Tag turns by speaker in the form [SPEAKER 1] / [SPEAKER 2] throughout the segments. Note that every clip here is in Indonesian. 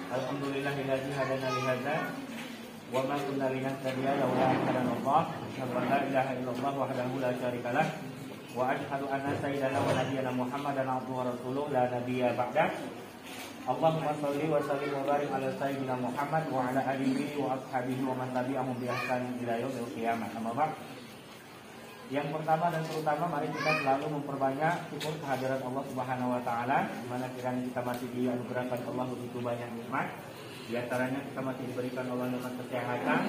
[SPEAKER 1] Alhamdulillahilladzi hadana li hadza wa ma kunna linahtadiya laula an hadanallah. Asyhadu an la ilaha illallah wahdahu la syarikalah wa asyhadu anna sayyidana wa nabiyyana Muhammadan abduhu wa rasuluh la nabiyya ba'dah. Allahumma shalli wa sallim wa barik ala sayyidina Muhammad wa ala alihi wa ashabihi wa man tabi'ahum bi ihsan ila yaumil qiyamah. Amma ba'd. Yang pertama dan terutama, mari kita selalu memperbanyak syukur kehadiran Allah Subhanahu wa taala, di mana kiranya kita masih dianugerahkan Allah begitu banyak nikmat. Di antaranya kita masih diberikan Allah nikmat kesehatan,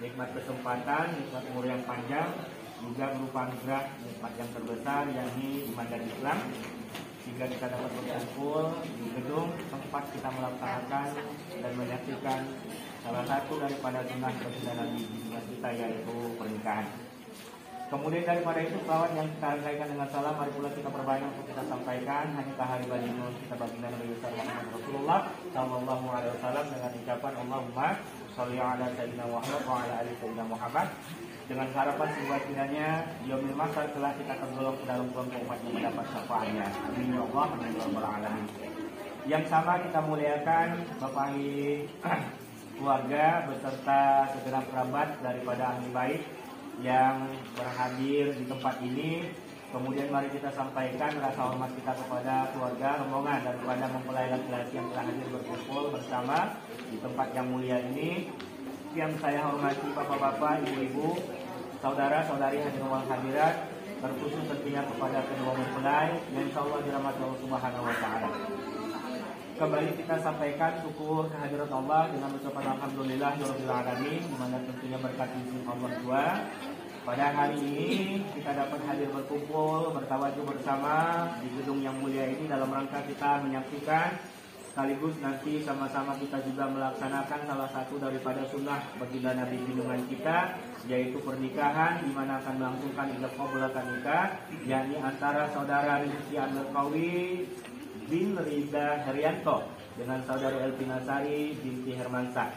[SPEAKER 1] nikmat kesempatan, nikmat umur yang panjang, juga berupa anugerah nikmat yang terbesar yakni iman dan Islam, sehingga kita dapat berkumpul di gedung tempat kita melaksanakan dan menyaksikan salah satu daripada sunnah Rasulullah Nabi kita, yaitu pernikahan. Kemudian daripada itu, kawan yang kita rangkaikan dengan salam, mari pula kita perbanyak untuk kita sampaikan hanya tahari baginda kita baginda Nabi Muhammad Rasulullah Sallallahu Alaihi Wasallam dengan ucapan Allahumma sholli ala sayyidina Muhammad wa ala ali sayyidina Muhammad, dengan harapan semoga kiranya yaumil mahsyar telah kita tergolong ke dalam kelompok umat yang mendapat syafaatnya. Amin ya Allah, amin ya rabbal alamin. Yang sama kita muliakan Bapak ahli keluarga beserta segenap kerabat daripada ahli bait yang berhadir di tempat ini. Kemudian mari kita sampaikan rasa hormat kita kepada keluarga, rombongan dan kepada mempelai laki-laki yang telah hadir berkumpul bersama di tempat yang mulia ini. Yang saya hormati bapak-bapak, ibu-ibu, saudara-saudari hadirin wal hadirat, terkhusus tentunya kepada kedua mempelai yang insyaallah dirahmati Allah Subhanahu wa taala. Kembali kita sampaikan syukur kehadirat Allah dengan ucapan alhamdulillahirabbil alamin, di mana tentunya berkat izin Allah juga pada hari ini kita dapat hadir berkumpul bertawadhu bersama di gedung yang mulia ini dalam rangka kita menyaksikan sekaligus nanti sama-sama kita juga melaksanakan salah satu daripada sunnah baginda Nabi junjungan kita, yaitu pernikahan, di mana akan melangsungkan ijab qabul nikah, yakni antara saudara Rizky Al-Qawi bin Rida Herianto dengan saudari Elvina Sari binti Hermansyah.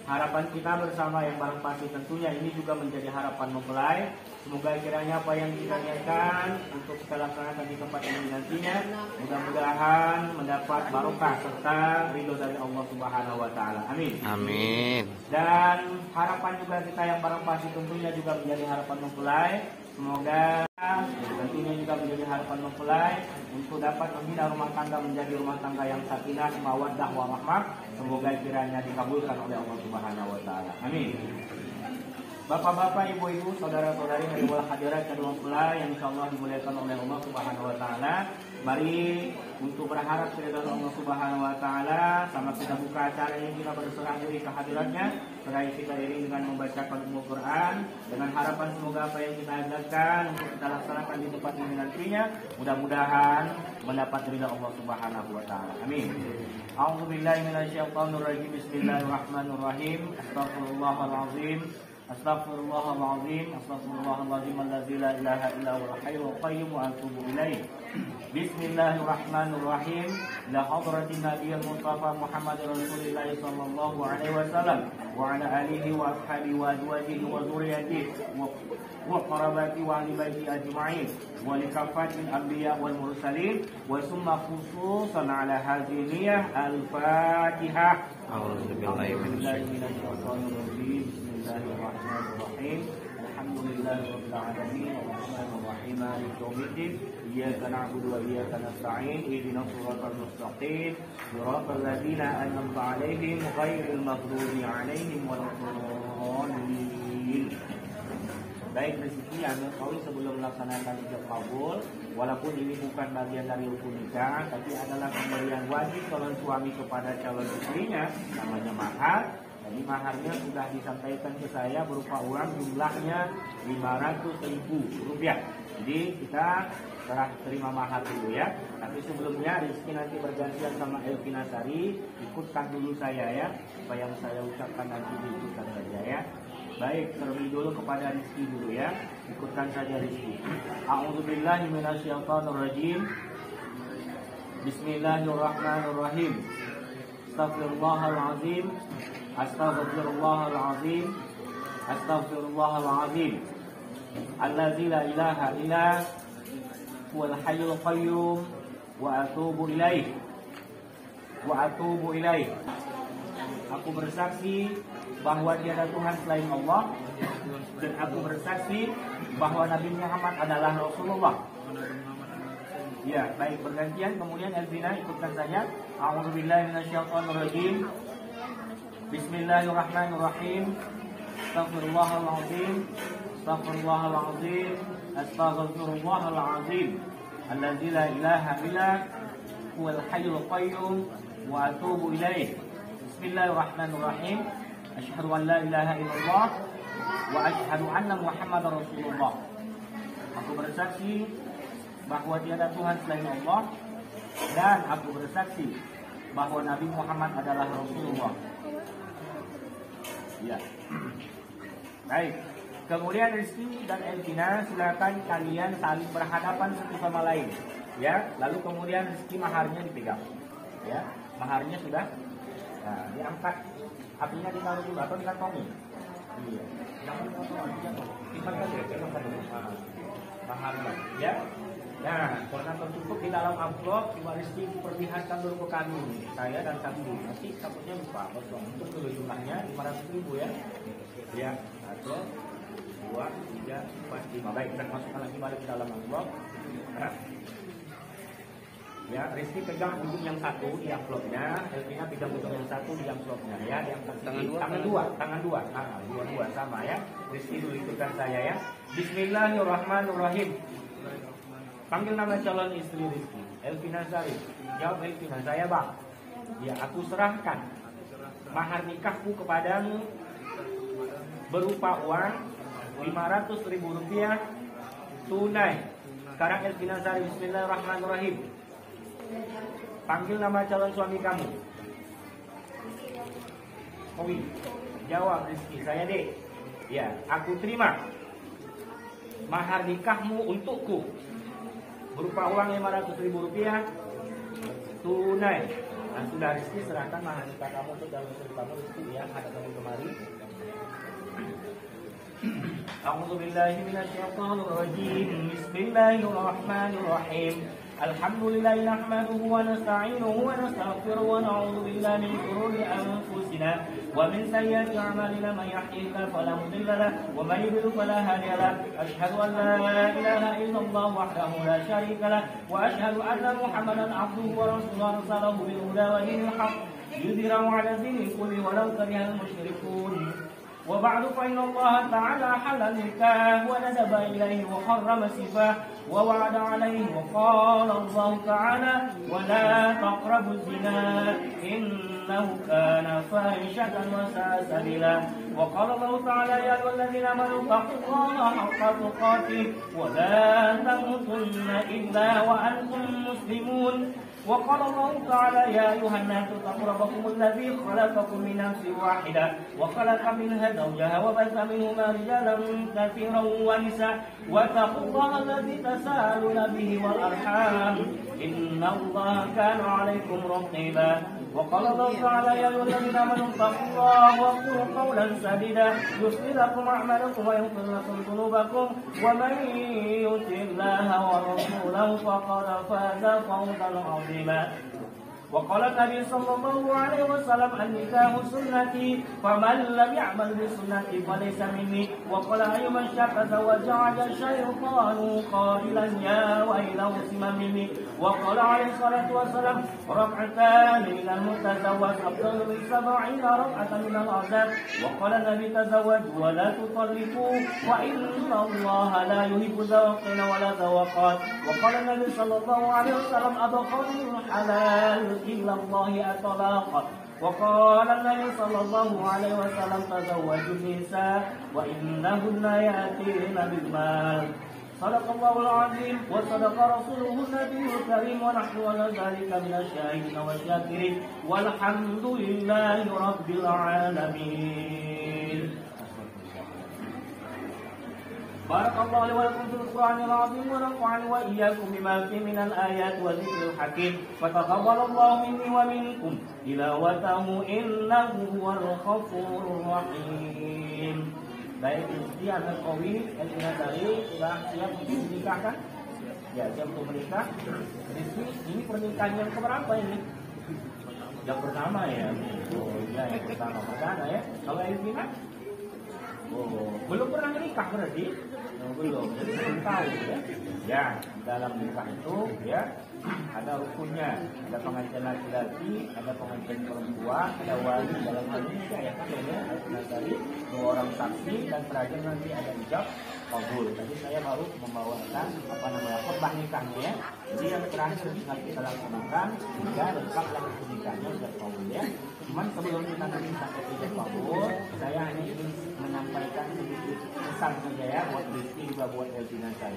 [SPEAKER 1] Harapan kita bersama yang barang pasti tentunya ini juga menjadi harapan mempelai. Semoga kiranya apa yang kita niatkan untuk kita laksanakan di tempat ini nantinya mudah-mudahan mendapat barokah serta ridho dari Allah Subhanahu wa taala. Amin.
[SPEAKER 2] Amin.
[SPEAKER 1] Dan harapan juga kita yang barang pasti tentunya juga menjadi harapan mempelai. Semoga tentunya juga menjadi harapan mempelai untuk dapat membina rumah tangga menjadi rumah tangga yang sakinah, mawaddah, warahmah. Semoga kiranya dikabulkan oleh Allah Subhanahu wa taala. Amin. Bapak-bapak, ibu-ibu, saudara-saudari yang hadirat kedua mempelai yang insyaallah dimuliakan oleh Allah Subhanahu wa taala. Mari untuk berharap keridhaan Allah Subhanahu wa taala sama kita buka acara ini kita berserah diri ke hadiratnya. Setelah kita iring dengan membacakan Al-Quran dengan harapan semoga apa yang kita ajarkan untuk kita laksanakan di tempat ini nantinya mudah-mudahan mendapat ridha Allah Subhanahu wa taala. Amin. A'udzubillahi minasyaitonirrajim. Bismillahirrahmanirrahim. Astaghfirullahalazim. Astaghfirullahalazim. Astaghfirullahalazim allazi la ilaha illa huwal hayyul qayyum wa atubu ilaih. Bismillahirrahmanirrahim. La hadratin nabiyil mustafa Muhammadin Rasulillah sallallahu alaihi wasallam wa ala alihi wa ashabihi wa azwajihi wa dzurriyyatihi wa qarabati wa ahli baiti ajma'in wa li kafatil anbiya wal mursalin wa summa khususan ala hadhihi al-Fatihah. A'udzu billahi minasy syaithanir rajim. Bismillahirrahmanirrahim. Alhamdulillahirabbil alamin arrahmanir rahim maliki yaumiddin iyyaka na'budu wa iyyaka nasta'in ihdinas siratal mustaqim siratal ladzina an'amta 'alaihim ghairil maghdubi 'alaihim waladdallin. Baik, rezeki yang mengetahui sebelum melaksanakan ijab kabul, walaupun ini bukan bagian dari rukun nikah, tapi adalah pemberian wajib calon suami kepada calon istrinya, namanya mahar. Jadi maharnya sudah disampaikan ke saya berupa uang jumlahnya Rp500.000. Jadi kita serah terima mahar dulu ya. Tapi sebelumnya Rizky nanti bergantian sama Elvina Sari, ikutkan dulu saya ya. Apa yang saya ucapkan nanti diikutkan saja ya. Baik, terlebih dulu kepada Rizky dulu ya. Ikutkan saja Rizky. A'udzubillahi minasyaitonirrajim. Bismillahirrahmanirrahim. Astaghfirullahalazim. Astaghfirullahalazim. Astaghfirullahalazim. Allazi la ilaha illa huwal hayyul qayyum wa atubu ilaih. Wa atubu ilaih. Aku bersaksi bahwa tiada Tuhan selain Allah, dan aku bersaksi bahwa Nabi Muhammad adalah Rasulullah. Ya, baik, bergantian. Kemudian Elvina ikutkan saja. A'udzubillahi minasyaitonirrajim. Bismillahirrahmanirrahim. Astaghfirullahalazim. Astaghfirullahalazim. Astaghfirullahalazim. Allazi la ilaha illa huwal hayyul qayyum wa atubu ilaih. Bismillahirrahmanirrahim. Asyhadu an la ilaha illallah wa asyhadu anna Muhammadar Rasulullah. Aku bersaksi bahwa tiada Tuhan selain Allah, dan aku bersaksi bahwa Nabi Muhammad adalah Rasulullah. Ya. Baik. Kemudian Rizky dan Elvina, silakan kalian saling berhadapan satu sama lain. Ya. Lalu kemudian Rizky maharnya dipegang. Ya. Maharnya sudah. Nah, diangkat. Apinya ditaruh dulu atau dikantongi. Iya. Jangan maharnya. Ya. Nah, karena tertutup di dalam amplop, Ibu Rizky perlihatkan dulu ke kami, saya dan kami. Nanti takutnya lupa, kosong. Untuk dulu jumlahnya 500.000 ya. Ya, 1, 2, 3, 4, 5. Baik, kita masukkan lagi balik ke dalam amplop. Nah. Ya, Rizky pegang ujung yang satu di amplopnya, Elvina pegang ujung yang satu di amplopnya ya. Tangan dua. Nah, dua sama ya. Rizky dulu ikutkan saya ya. Bismillahirrahmanirrahim. Panggil nama calon istri Rizky, Elvina Sari. Jawab Elvina, saya bang. Ya, aku serahkan mahar nikahku kepadamu berupa uang Rp500.000 tunai. Sekarang Elvina Sari, bismillahirrahmanirrahim. Panggil nama calon suami kamu. Owi. Jawab Rizky, saya dek. Ya, aku terima mahar nikahmu untukku berupa uang Rp500.000 tunai. Nah, sudah Rizky, serahkan mahar nikah kamu untuk dalam istri kamu Rizky ya, ada kamu kemari. A'udzu billahi minasyaitonir rajim. Bismillahirrahmanirrahim. Alhamdulillah nahmaduhu wa nasta'inuhu wa nastaghfiruhu wa na'udzu billahi min shururi anfusina wa min sayyiati a'malina man yahdihillahu fala mudilla lahu wa man yudlil fala hadiya lahu. Asyhadu an la ilaha illallah wahdahu la syarika lahu wa asyhadu anna Muhammadan 'abduhu wa rasuluhu arsalahu bil huda wa dinil haqq yudhhirahu 'ala dini kulli walau karihal musyrikun. وبعد فإن الله تعالى حل النكاح وندب إليه وحرم السفاح ووعد عليه وقال الله تعالى ولا تقربوا الزنا إنه كان فاحشة وساء سبيلا وقال الله تعالى يا أيها الذين آمنوا اتقوا الله حق تقاته ولا تموتن إلا وأنتم مسلمون وقال الله تعالى يا أيها الناس اتقوا ربكم الذي خلقكم من نفس واحدة وخلق منها زوجها وبث منهما رجالا كثيرا ونساء واتقوا الله الذي تساءلون به والأرحام إن الله كان عليكم رقيبا وقال الله تعالى يا أيها الذين آمنوا اتقوا الله وقولوا قولا سديدا يصلح لكم أعمالكم ويغفر لكم ذنوبكم ومن يطع الله ورسوله فقد فاز فوزا عظيما وقال النبي صلى الله عليه وسلم النكاح سنتي فمن لم يعمل بسنتي فليس مني وقال أيما شاء تزوج الشيطان قائلا يا ويله سما مني وقال عليه الصلاة والسلام ركعتان من المتزوج أفضل من 70 ركعة من العذاب وقال النبي تزوج ولا تطلقوا وإن الله لا يحب ذواقين ولا ذواقات وقال النبي صلى الله عليه وسلم أبغض الحلال إلا الله الطلاق وقال النبي صلى الله عليه وسلم تزوجوا النساء وإنهن يأتين بالمال صدق الله العظيم وصدق رسوله النبي الكريم ونحن على ذلك من الشاهدين والشاكرين والحمد لله رب العالمين. بارك الله لي ولكم في القرآن العظيم ونفعني وإياكم بما فيه من الآيات والذكر الحكيم فتقبل الله مني ومنكم تلاوته إنه هو الغفور الرحيم. Baik, Rizky anak Kowi, Elina Dari sudah siap untuk menikahkan? Ya, siap untuk menikah. Rizky, ini pernikahan yang keberapa ini? Yang pertama ya. Oh iya, yang pertama perdana ya. Kalau Elina? Oh, belum pernah menikah berarti? Oh, belum. Jadi belum tahu ya. Ya, dalam nikah itu ya ada rukunnya, ada pengantin laki-laki, ada pengantin perempuan, ada wali dalam hal ini ya kan ya, tadi 2 orang saksi dan terakhir nanti ada ijab kabul. Tadi saya baru membawakan khutbah nikahnya ya. Jadi yang terakhir tinggal kita laksanakan hingga lengkap langsung nikahnya ijab kabul ya. Cuman sebelum kita nanti sampai ijab kabul, saya hanya ingin menyampaikan sedikit pesan saja ya buat Rizky juga buat Elvina saya,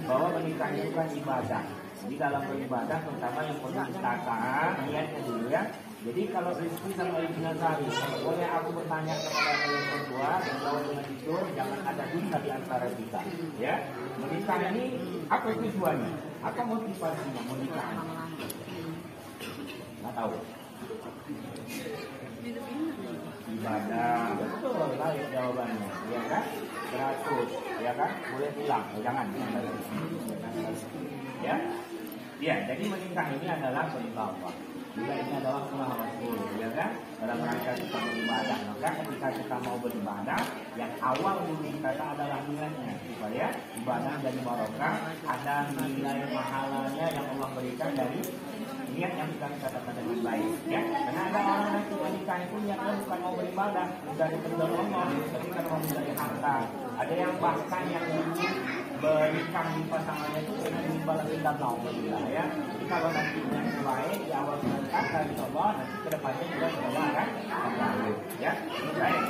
[SPEAKER 1] bahwa menikah itu kan ibadah. Jadi dalam beribadah terutama yang perlu ditata niatnya dulu ya. Jadi kalau Rizky sama Elvina Sari, boleh aku bertanya kepada kalian berdua dan jawab dengan jujur, jangan ada dusta di antara kita. Ya, menikah ini apa tujuannya? Apa motivasinya menikah? Nggak tahu. Ibadah, betul lah jawabannya, ya kan? 100, ya kan? Boleh pulang, jangan. Ya, ya. Jadi menikah ini adalah perintah Allah. Juga ini adalah sunnah Rasul, ya kan? Dalam rangka kita beribadah. Maka ketika kita mau beribadah, yang awal dulu kita adalah niatnya, supaya ibadah dari barokah, ada nilai pahalanya yang Allah berikan dari niat yang kita katakan dengan baik, ya. Karena ada orang yang menikah itu niatnya bukan mau beribadah, dari kedua Allah, tapi kan mau mencari harta. Ada yang bahkan yang berikan pasangannya itu dengan imbalan dan nauzubillah ya. Jadi kalau nanti yang baik di awal menikah, insyaallah nanti kedepannya juga akan baik, ya. Baik.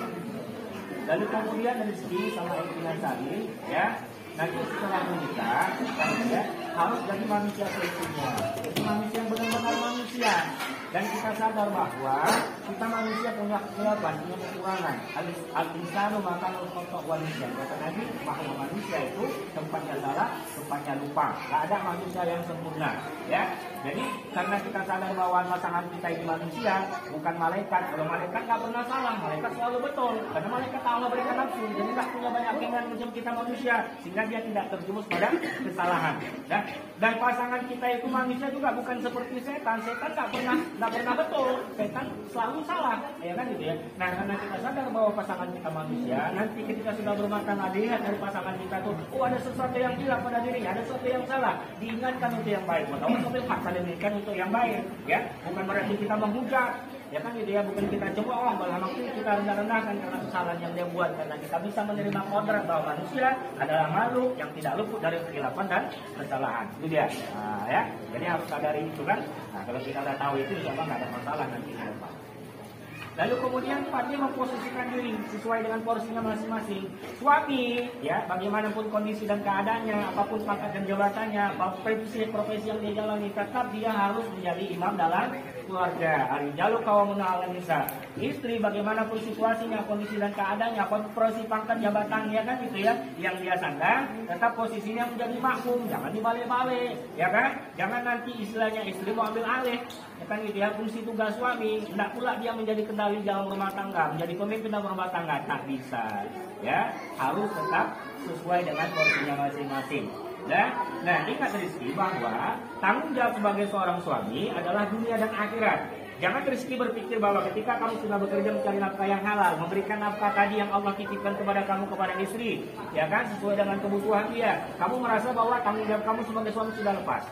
[SPEAKER 1] Lalu kemudian Rizky sama Elvina Sari, ya. Nanti setelah menikah, ya, harus jadi manusia seutuhnya. Jadi manusia yang benar-benar manusia. Dan kita sadar bahwa kita manusia punya kekurangan. Al-insanu makan al-khotok wanisyan. Kata Nabi, bahwa manusia itu tempatnya salah, tempatnya lupa. Gak ada manusia yang sempurna. Ya. Jadi karena kita sadar bahwa pasangan kita ini manusia, bukan malaikat. Kalau malaikat nggak pernah salah, malaikat selalu betul. Karena malaikat Allah berikan nafsu, jadi nggak punya banyak keinginan macam kita manusia, sehingga dia tidak terjumus pada kesalahan. Dan pasangan kita itu manusia juga bukan seperti setan. Setan nggak pernah betul. Setan selalu salah, ya kan gitu ya. Nah, karena kita sadar bahwa pasangan kita manusia, nanti ketika sudah berumah tangga dilihat dari pasangan kita tuh, oh ada sesuatu yang hilang pada dirinya, ada sesuatu yang salah, diingatkan untuk yang baik. Atau saling mengingatkan untuk yang baik, ya. Bukan berarti kita menghujat, ya kan gitu ya. Bukan kita cemooh, malah maksudnya kita rendah-rendahkan karena kesalahan yang dia buat. Karena kita bisa menerima kodrat bahwa manusia adalah makhluk yang tidak luput dari kekhilafan dan kesalahan. Itu dia. Nah, ya. Jadi harus sadari itu kan. Nah, kalau kita sudah tahu itu, insya Allah nggak ada masalah nanti. Lalu kemudian dia memposisikan diri sesuai dengan porsinya masing-masing. Suami, ya, bagaimanapun kondisi dan keadaannya, apapun pangkat dan jabatannya, profesi yang dia jalani, tetap dia harus menjadi imam dalam keluarga. Arijalu qawwamun 'alan nisa. Istri bagaimanapun situasinya, kondisi dan keadaannya, porsi pangkat jabatannya kan gitu ya, yang dia sandang, tetap posisinya menjadi makmum, jangan dibalik-balik, ya kan? Jangan nanti istilahnya istri mau ambil alih, ya kan gitu ya, fungsi tugas suami, tidak pula dia menjadi kendali dalam rumah tangga, menjadi pemimpin dalam rumah tangga, tak bisa, ya, harus tetap sesuai dengan porsinya masing-masing. Nah, ingat Rizky bahwa tanggung jawab sebagai seorang suami adalah dunia dan akhirat. Jangan Rizky berpikir bahwa ketika kamu sudah bekerja mencari nafkah yang halal, memberikan nafkah tadi yang Allah titipkan kepada kamu, kepada istri, ya kan, sesuai dengan kebutuhan dia, kamu merasa bahwa tanggung jawab kamu sebagai suami sudah lepas.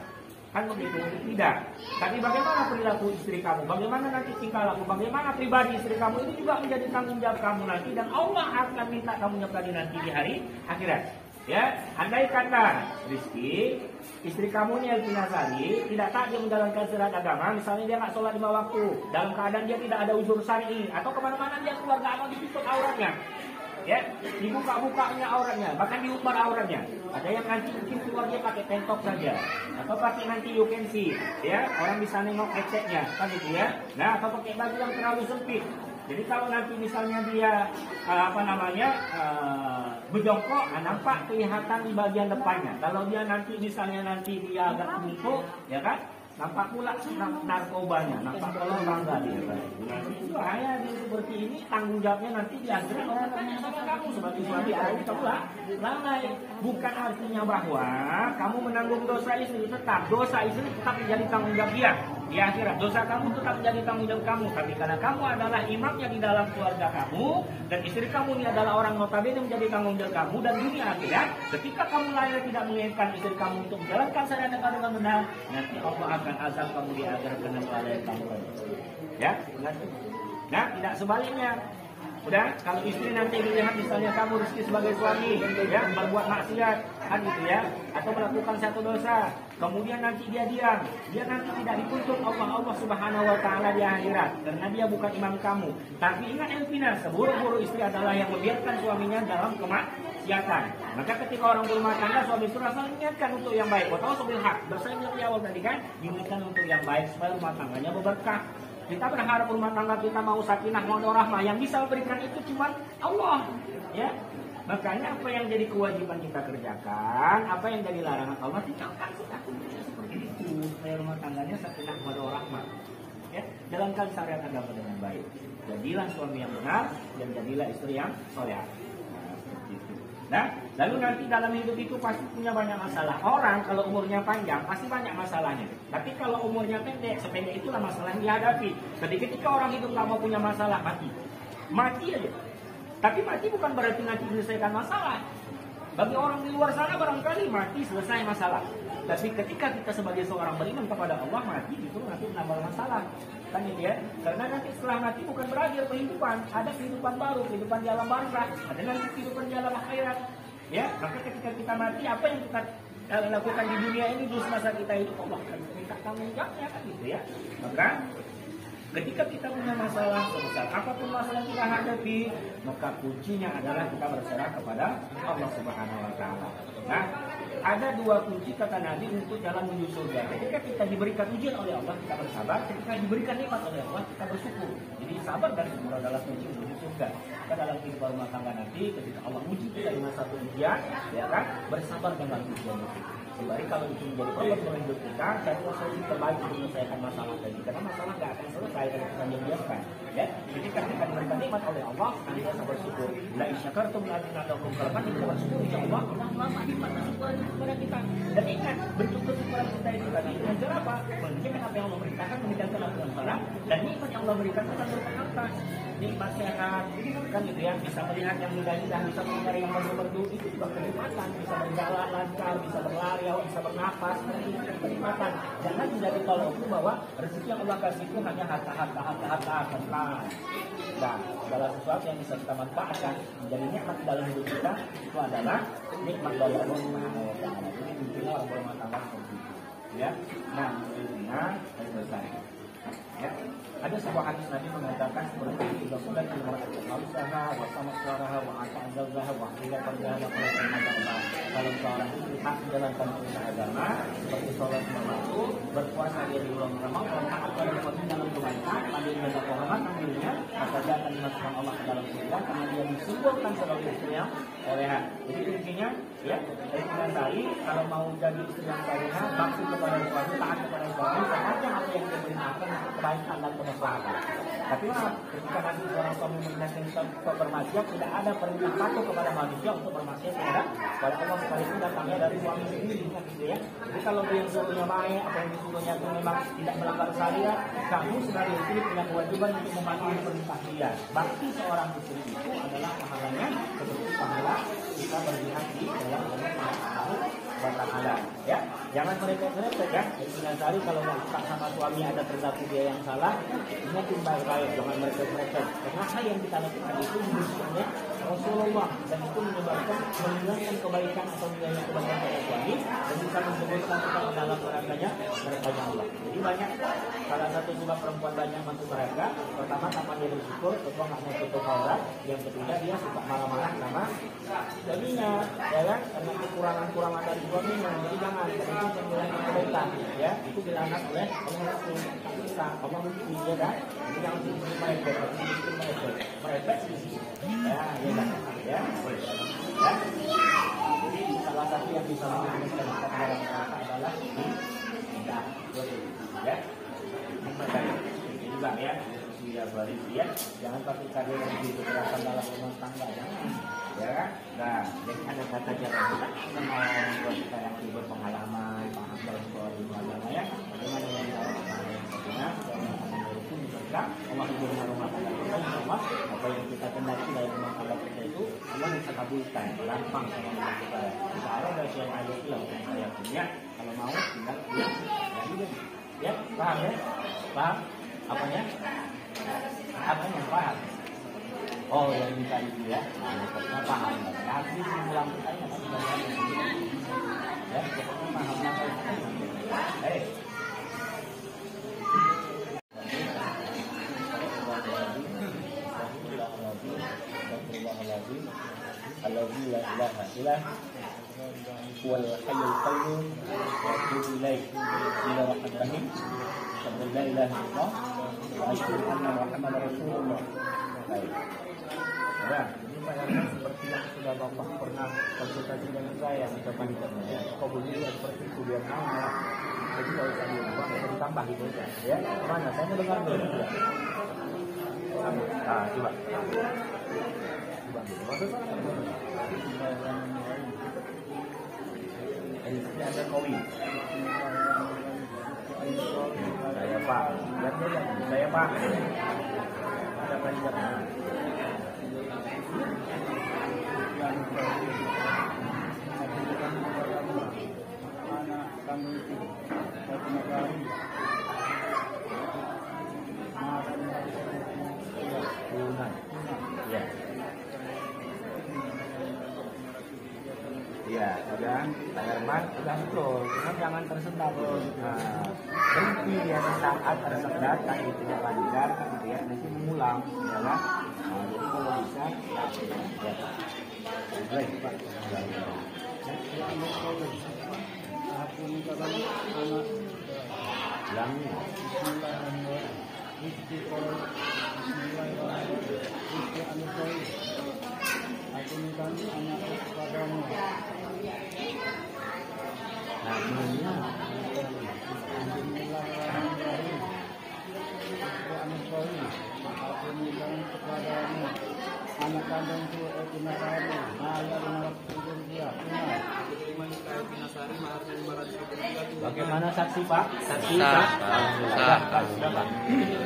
[SPEAKER 1] Kan begitu? Tidak. Tapi bagaimana perilaku istri kamu? Bagaimana nanti tingkah laku? Bagaimana pribadi istri kamu? Ini juga menjadi tanggung jawab kamu nanti, dan Allah akan minta kamu nyekali nanti di hari akhirat. Ya, andai kata Rizky, istri kamu ini Elvina Sari tidak taat dia menjalankan syariat agama, misalnya dia nggak sholat 5 waktu, dalam keadaan dia tidak ada uzur syar'i, atau kemana-mana dia keluar nggak mau ditutup auratnya, ya, dibuka-bukanya auratnya, bahkan diumbar auratnya. Ada yang nanti mungkin keluar dia pakai tentok saja, atau pakai nanti you can see, ya, orang bisa nengok eceknya, kan gitu ya. Nah, atau pakai baju yang terlalu sempit. Jadi kalau nanti misalnya dia berjongkok, nampak kelihatan di bagian depannya. Kalau dia nanti misalnya dia agak bungkuk, ya kan, nampak pula narkobanya, nampak kalau bangga dia. Nanti bahaya dia seperti ini, tanggung jawabnya nanti di akhirat orang tanya sama kamu sebagai suami, kita pula lalai. Bukan artinya bahwa kamu menanggung dosa istri, tetap dosa istri tetap menjadi tanggung jawab dia di akhirat. Dosa kamu tetap menjadi tanggung jawab kamu, tapi karena kamu adalah imamnya di dalam keluarga kamu, dan istri kamu ini adalah orang notabene menjadi tanggung jawab kamu, dan dunia akhirat, ketika kamu lalai tidak mengingatkan istri kamu untuk menjalankan syariat dengan benar, nanti Allah akan azab kamu di akhirat karena kelalaian kamu. Ya, nah, tidak sebaliknya. Udah, kalau istri nanti melihat misalnya kamu Rizky sebagai suami, ya, berbuat maksiat, kan gitu ya, atau melakukan satu dosa, kemudian nanti dia diam, dia nanti tidak dituntut Allah Subhanahu Wa Taala di akhirat, karena dia bukan imam kamu. Tapi ingat Elvina, seburuk-buruk istri adalah yang membiarkan suaminya dalam kemaksiatan. Maka ketika orang berumah tangga, suami istri asal ingatkan untuk yang baik. Atau sebil hak, dosa yang di awal tadi kan, diingatkan untuk yang baik supaya rumah tangganya berberkah. Kita berharap rumah tangga kita mau sakinah, mau rahmah, yang bisa memberikan itu cuma Allah, ya. Makanya apa yang jadi kewajiban kita kerjakan, apa yang jadi larangan Allah tinggalkan, kita seperti itu supaya rumah tangganya sakinah, mau rahmah, ya. Jalankan syariat agama dengan baik. Jadilah suami yang benar dan jadilah istri yang soleh. Nah, lalu nanti dalam hidup itu pasti punya banyak masalah. Orang kalau umurnya panjang pasti banyak masalahnya. Tapi kalau umurnya pendek, sependek itulah masalah yang dihadapi. Jadi ketika orang hidup nggak mau punya masalah, mati aja. Tapi mati bukan berarti nanti menyelesaikan masalah. Bagi orang di luar sana barangkali mati selesai masalah. Tapi ketika kita sebagai seorang beriman kepada Allah, mati itu nanti menambah masalah. Kan gitu ya. Karena nanti setelah mati bukan berakhir kehidupan, ada kehidupan baru, kehidupan di alam barzakh, ada nanti kehidupan di alam akhirat. Ya, maka ketika kita mati, apa yang kita lakukan di dunia ini terus masa kita itu Allah akan minta tanggung jawabnya, kan gitu ya. Maka ketika kita punya masalah sebesar apapun masalah yang kita hadapi, maka kuncinya adalah kita berserah kepada Allah Subhanahu Wa Taala. Nah, ada dua kunci kata Nabi untuk jalan menuju surga. Ketika kita diberikan ujian oleh Allah, kita bersabar. Ketika diberikan nikmat oleh Allah, kita bersyukur. Jadi sabar dan sabar dalam menuju surga. Kita dalam kehidupan rumah tangga nanti ketika Allah uji kita dengan satu ujian, ya kan, bersabar dengan ujian itu. Baik kalau itu menjadi problem dalam hidup kita, carilah solusi terbaik untuk menyelesaikan masalah tadi. Karena masalah nggak akan selesai kalau kita membiarkan. Ya, jadi ketika diberikan nikmat oleh Allah, kita harus bersyukur. La isyakartum la azidannakum. Kalau kita bersyukur, insya Allah lama nikmat syukur kepada kita. Dan ingat, bentuk kesyukuran kita itu tadi dengan cara apa? Menunjukkan apa yang Allah berikan, meninggalkan apa yang salah. Dan nikmat yang Allah berikan bukan berupa harta, nikmat sehat, kan gitu ya, bisa melihat yang indah-indah, bisa mendengar yang merdu-merdu, itu juga kenikmatan. Bisa berjalan lancar, bisa berlari, bisa bernapas, itu kenikmatan. Jangan menjadi tolak ukur bahwa rezeki yang Allah kasih itu hanya harta. Nah, segala sesuatu yang bisa kita manfaatkan menjadi nikmat dalam hidup kita itu adalah nikmat dari Allah Subhanahu wa taala. Jadi intinya orang berumah tangga seperti itu. Ya. Nah, intinya selesai. Ya. Ada sebuah hadis Nabi mengatakan seperti itu, "Rasulullah SAW bersama suaraha wa ata'azzaha wa hila farjaha wa kalau seorang itu tak menjalankan perintah agama seperti sholat waktu, berpuasa dia di bulan Ramadan, taat pada suami dalam kebaikan, mandiri dan hormat ambilnya, maka dia akan dimasukkan Allah ke dalam surga karena dia disuburkan sebagai istri yang soleha. Jadi intinya, ya, dengan tadi kalau mau jadi istri yang soleha, bakti kepada suami, taat kepada suami, sepanjang apa yang dia perintahkan kebaikan dan kemaslahatan. Tapi ketika nanti seorang suami mengingatkan bermaksiat, tidak ada perintah patuh kepada manusia untuk bermaksiat kepada Allah sekalipun datangnya dari suami sendiri, gitu ya. Jadi kalau dia yang suruhnya baik, apa yang disuruhnya itu memang tidak melanggar syariat, kamu sebagai istri punya kewajiban untuk mematuhi perintah dia. Bakti seorang istri itu adalah pahalanya seperti pahala kita berjihad di dalam Allah Subhanahu. Ya, jangan merepek-merepek ya. Dengan sehari kalau tak sama suami ada perilaku dia yang salah, ingatin baik-baik, jangan merepek-merepek. Karena hal yang kita lakukan itu menunjukkannya Rasulullah dan itu menyebabkan menghilangkan kebaikan atau menghilangkan kebaikan pada suami dan bisa menjadikan kita dalam nerakanya Allah. Jadi banyak salah satu sebab perempuan banyak masuk neraka. Pertama, tanpa dia bersyukur, kedua nggak mau tutup aurat, yang ketiga dia suka marah-marah sama suaminya, ya kan? Karena kekurangan dari suaminya. Jadi jangan itu menghilangkan kebaikan, ya itu dilaknat oleh Allah kita, Allah mungkin ya kan? Jadi jangan merepek, merepek ya, ya, boleh. Ya. Jadi salah satu yang bisa menjelaskan kepada mereka adalah tidak, ya. Ini juga ya, sudah balik ya. Jangan pakai kado yang kekerasan dalam rumah tangga, jangan. Ya kan? Nah, jadi ada kata jalan kita buat kita yang berpengalaman, paham dalam agama ya. Bagaimana yang Allah hidupnya rumah tangga kita, insya apa yang kita kendaki dari rumah tangga kita itu Allah bisa kabulkan, gampang sama Allah kita. Kita ada yang ada itu yang saya punya, kalau mau tinggal ya, ya, paham ya, paham, apanya, apanya paham. Oh, yang minta itu ya, nah, paham. Nanti pulang tanya ya, paham apa itu? Alladzi la ilaha illa huwal hayyul qayyum wa atubu ilaihi ila rahmatih la ilaha illallah wa asyhadu anna Muhammadar Rasulullah. Baik. Ya, ini bayangkan seperti yang sudah Bapak pernah konsultasi dengan saya di depan ya. Kabulnya seperti itu biar sama. Jadi kalau usah diubah, bisa ditambah gitu ya. Mana? Saya mau dengar dulu ya. Ah, coba. Ini ada kowi. Saya Pak. Saya Pak. Ada panjangnya. Anak kami itu ya. Ya, sudah, Pak Herman, sudah betul. Cuma jangan tersendat. Nah, berhenti dia saat tersendat, kan itu ya lancar, kan gitu ya. Nanti mengulang, ya kan? Nah, jadi kalau bisa, ya. Baik, Pak. Bilangnya.
[SPEAKER 2] Aku minta anakku kepadamu.
[SPEAKER 1] Nah, dunia.
[SPEAKER 2] Bismillahirrahmanirrahim. Aku minta kepadamu anak kandungku Etinasari mahar 500 rupiah.
[SPEAKER 1] Bagaimana saksi Pak? Saksi
[SPEAKER 3] Sah.
[SPEAKER 1] Pak?
[SPEAKER 3] Sah.
[SPEAKER 1] Sudah Pak.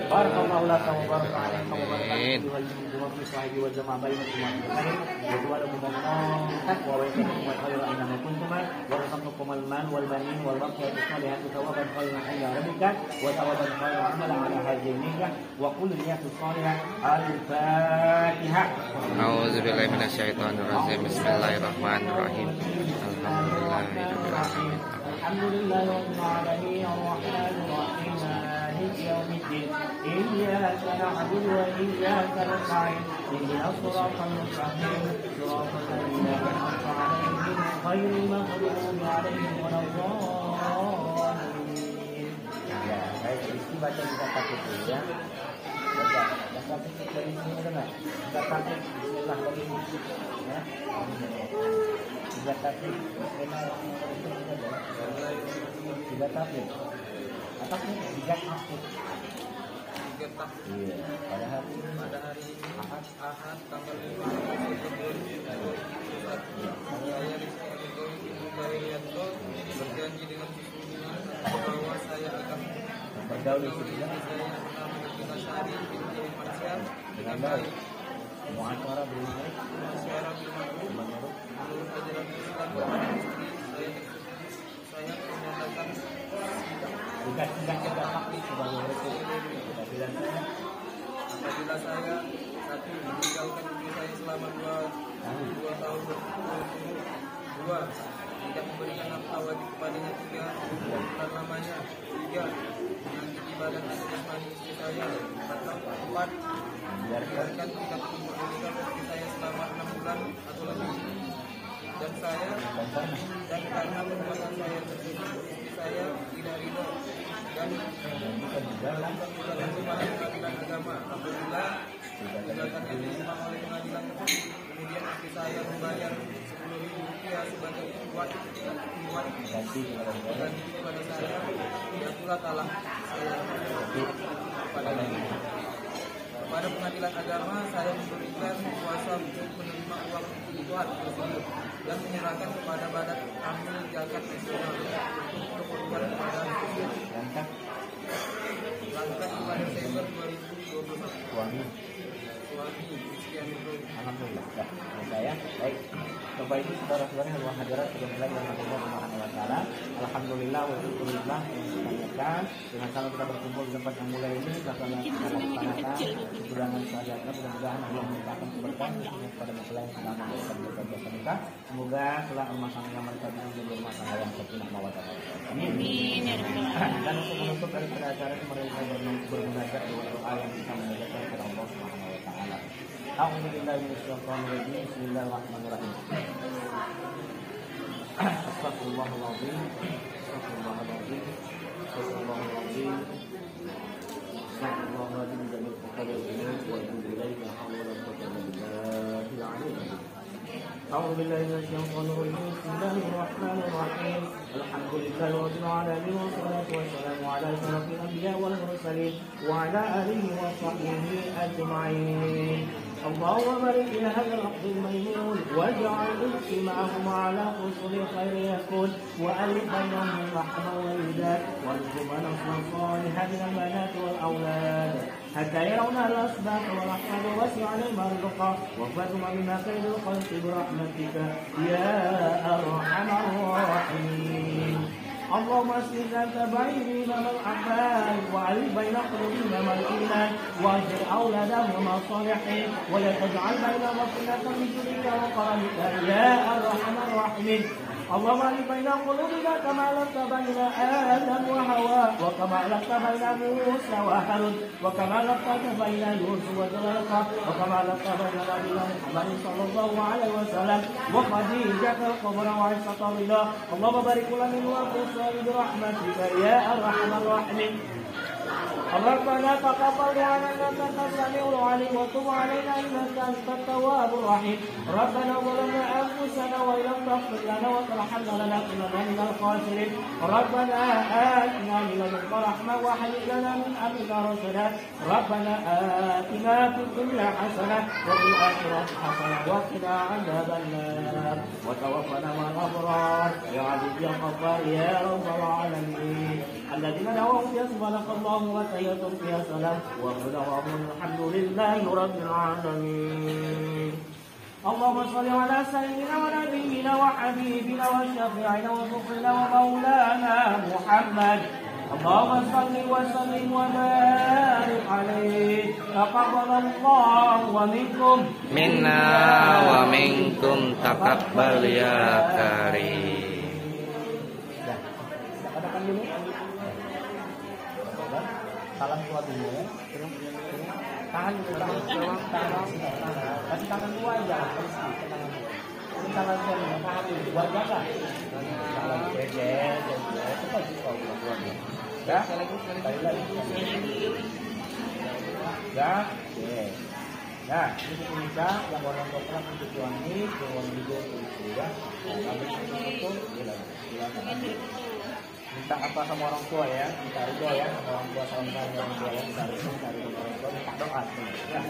[SPEAKER 1] Barakallahu lakum wa barakallahu wa barakatuh wa fi sahibi wa jama'a bainakum wa barakatuh. Wa tu'alamu taqwa wa yakumu khairan annama kuntum wa razaqakum al-mal wal banin wal waqt wa salihati thawaban khairan inda rabbika wa thawaban khairan amalan ala hadhihi niyyah wa qul niyyatu salihah al-Fatihah.
[SPEAKER 3] A'udzubillahi minasyaitonir rajim. Bismillahirrahmanirrahim. Alhamdulillahirabbil alamin.
[SPEAKER 1] Alhamdulillah rabbil alamin arrahmanir rahim maliki yaumiddin iyyaka na'budu wa iyyaka nasta'in ihdinas siratal mustaqim siratal ladzina an'amta 'alaihim ghairil maghdubi 'alaihim waladdallin. Ya, baik, isi baca juga takut dulu ya. Baca takut dari sini benar. Enggak takut bismillah dari musik ya. Juga takut tidak takut atasnya tiga takut. Iya, pada hari Ahad
[SPEAKER 4] tanggal 5 saya berjanji dengan bahwa saya akan
[SPEAKER 1] bergaul dengan
[SPEAKER 4] Sari
[SPEAKER 1] dengan baik. Muasyarah bil ma'ruf
[SPEAKER 4] menurut ajaran Islam saya menyatakan
[SPEAKER 1] tidak takut sebagai resiko.
[SPEAKER 4] apabila saya satu meninggalkan istri saya selama 2 tahun dua tidak memberikan nafkah wajib kepadanya 3 bulan lamanya 3 menyakiti badan jasmani istri saya atau 4 membiarkan tidak memperdulikan istri saya selama 6 bulan atau lebih dan karena perbuatan saya tersebut istri saya tidak ridho dan dalam keputusan kepada pengadilan agama apabila gugatan yang diterima oleh pengadilan kemudian istri saya membayar 10.000 rupiah sebagai kuat ganti kepada saya ya pula telah saya kepada pengadilan agama saya memberikan kuasa untuk menerima uang kebutuhan tersebut dan menyerahkan kepada badan amil zakat nasional untuk keperluan kepada langkah pada Desember 2021. Suami sekian itu.
[SPEAKER 1] Alhamdulillah. Saya baik. Bapak Ibu saudara-saudara yang hadirat sudah mulai dengan Allah Subhanahu wa taala. Alhamdulillah wa syukurillah yang ditanyakan dengan sangat kita berkumpul di tempat yang mulia ini karena kita laksanakan keberangan syariatnya mudah-mudahan Allah melimpahkan keberkahan kepada masalah yang sedang melakukan berbagai nikah. Semoga setelah rumah tangga mereka menjadi rumah tangga yang sakinah mawaddah. Amin. Dan untuk menutup daripada acara ini mereka bermunajat doa yang bisa menjaga kepada Allah Subhanahu wa taala. A'udzubillahi minasyaitonir rajim. Bismillahirrahmanirrahim. Astagfirullahaladzim. Astagfirullahaladzim. Astagfirullahaladzim. Astagfirullahaladzim. Jamil fuqara al-dhunub wa atubu ilaihi la hawla wa la quwwata illa billahil aliyyil azim. أعوذ بالله من الشيطان الرجيم بسم الله الرحمن الرحيم الحمد لله رب العالمين والصلاة والسلام على أشرف الأنبياء والمرسلين وعلى آله وصحبه أجمعين اللهم بارك إلى هذا العقد الميمون واجعل اجتماعهم على حصول خير يكون وألف بينهم رحمة ووداد وارزقنا نصرا صالحا من البنات والأولاد حتى يرون الأسباب والأحفاد واسع عليهم الرزق وفاتهم بما خير الخلق برحمتك يا أرحم الراحمين اللهم اصلح ذات بيننا والأحباب وألف بين قلوبنا والإيمان واجعل أولادهم الصالحين ولا تجعل بيننا فتنة من دونك وقرنك يا أرحم الراحمين اللهم ألف بين قلوبنا كما ألفت بين آدم وحواء وكما ألفت بين موسى وهارون وكما ألفت بين يوسف وزليخا وكما ألفت بين نبينا محمد صلى الله عليه وسلم وخديجة الكبرى وعائشة الرضا اللهم بارك لنا وفي برحمتك يا أرحم الراحمين ربنا تقبل دعاءنا إنك أنت السميع العليم وتب علينا إنك أنت التواب الرحيم ربنا ظلمنا أنفسنا وإن لم تغفر لنا وترحمنا لنكونن من الخاسرين ربنا آتنا من لدنك رحمة وهيئ لنا من أمرنا رشدا ربنا آتنا في الدنيا حسنة وفي الآخرة حسنة وقنا عذاب النار وتوفنا مع الأبرار يا عزيز يا غفار يا رب العالمين الذين دعوهم يسبحك اللهم وتحيتهم فيها سلام وقل الحمد لله رب العالمين اللهم صل على سيدنا ونبينا وحبيبنا وشفيعنا وذكرنا ومولانا محمد اللهم صل وسلم وبارك عليه تقبل الله ومنكم
[SPEAKER 3] منا ومنكم تقبل يا كريم.
[SPEAKER 1] Katakan dulu. Salam kuat dulu ya. Tahan kasih tangan dua aja. Ini tangan saya tahan dua aja kan. Salam jejer. Cepat kau buat. Ya. Sekali lagi. Ya. Ya, ini bisa yang warna coklat untuk wangi, warna hijau untuk ya. Habis itu silakan. Minta apa sama orang tua ya, minta ridho ya, sama orang tua sama orang tua ya, minta ridho sama orang tua, minta doa. Ya.